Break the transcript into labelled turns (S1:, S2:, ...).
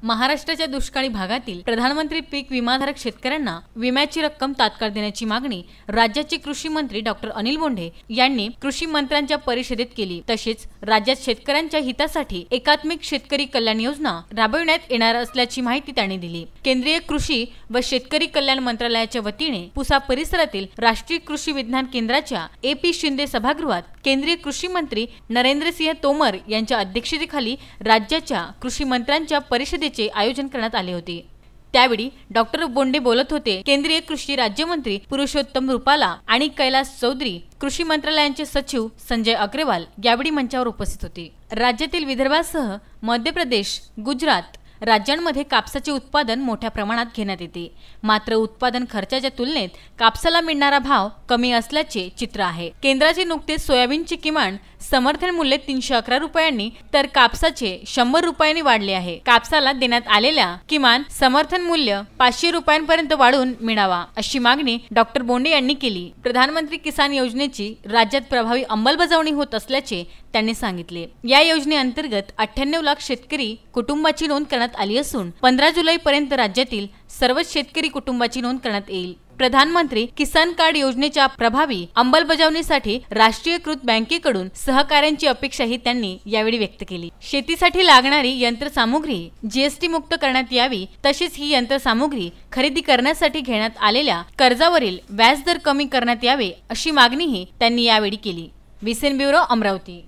S1: महाराष्ट्राच्या दुष्काळी भागातील प्रधानमंत्री पीक विमाधारक शेतकऱ्यांना विम्याची रक्कम तात्काळ देण्याची मागणी राज्याचे कृषी मंत्री डॉक्टर अनिल बोंडे यांनी कृषी मंत्र्यांच्या परिषदेत केली। तसेच राज्यात शेतकऱ्यांच्या हितासाठी एकात्मिक शेतकरी कल्याण योजना राबविण्यात येणार असल्याची माहिती त्यांनी दिली। केंद्रीय कृषी व शेतकरी कल्याण मंत्रालयाच्या वतीने पुसा परिसरातील राष्ट्रीय कृषी विज्ञान केंद्राच्या ए.पी. शिंदे सभागृहात केंद्रीय कृषी मंत्री नरेंद्र सिंह तोमर यांच्या अध्यक्षतेखाली राज्याच्या कृषी मंत्र्यांच्या परिषदेचे आयोजन करण्यात आले होते। त्यावेळी डॉक्टर बोंडे बोलत होते। केंद्रीय कृषी राज्यमंत्री पुरुषोत्तम रुपाला आणि कैलास चौधरी, कृषी मंत्रालयाचे सचिव संजय अग्रवाल यावेळी मंचावर उपस्थित होते। राज्यातील विदर्भासह मध्य प्रदेश, गुजरात राज्यांमध्ये कापसाचे उत्पादन मोठ्या प्रमाणात घेण्यात येते। मात्र उत्पादन खर्चाच्या तुलनेत कापसाला मिळणारा भाव कमी असल्याचे चित्र आहे। केंद्राचे नुकतेच सोयाबीनचे किमान समर्थन मूल्य 311 रुपयांनी तर कापसाचे 100 रुपयांनी वाढले आहे। कापसाला देण्यात आलेल्या किमान समर्थन मूल्य 500 रुपयांपर्यंत वाढवून मिळावा अशी मागणी डॉक्टर बोंडे यांनी केली। प्रधानमंत्री किसान योजनेची राज्यात प्रभावी अंमलबजावणी होत असल्याचे त्यांनी सांगितले। या योजनेअंतर्गत 98 लाख शेतकरी कुटुंबाची नोंद करण्यात आली असून 15 जुलैपर्यंत राज्यातील सर्व शेतकरी कुटुंबाची नोंद करण्यात येईल। प्रधानमंत्री किसान कार्ड योजनेच्या प्रभावी अंमलबजावणीसाठी राष्ट्रीयकृत बँकेकडून सहकार्याची अपेक्षाही त्यांनी यावेळी व्यक्त केली। शेतीसाठी लागणारी यंत्रसामुग्री जीएसटी मुक्त करण्यात यावी, तसेच ही यंत्रसामुग्री खरेदी करण्यासाठी घेण्यात आलेल्या कर्जावरील व्याजदर कमी करण्यात यावे अशी मागणीही त्यांनी यावेळी केली। विसेन ब्युरो, अमरावती।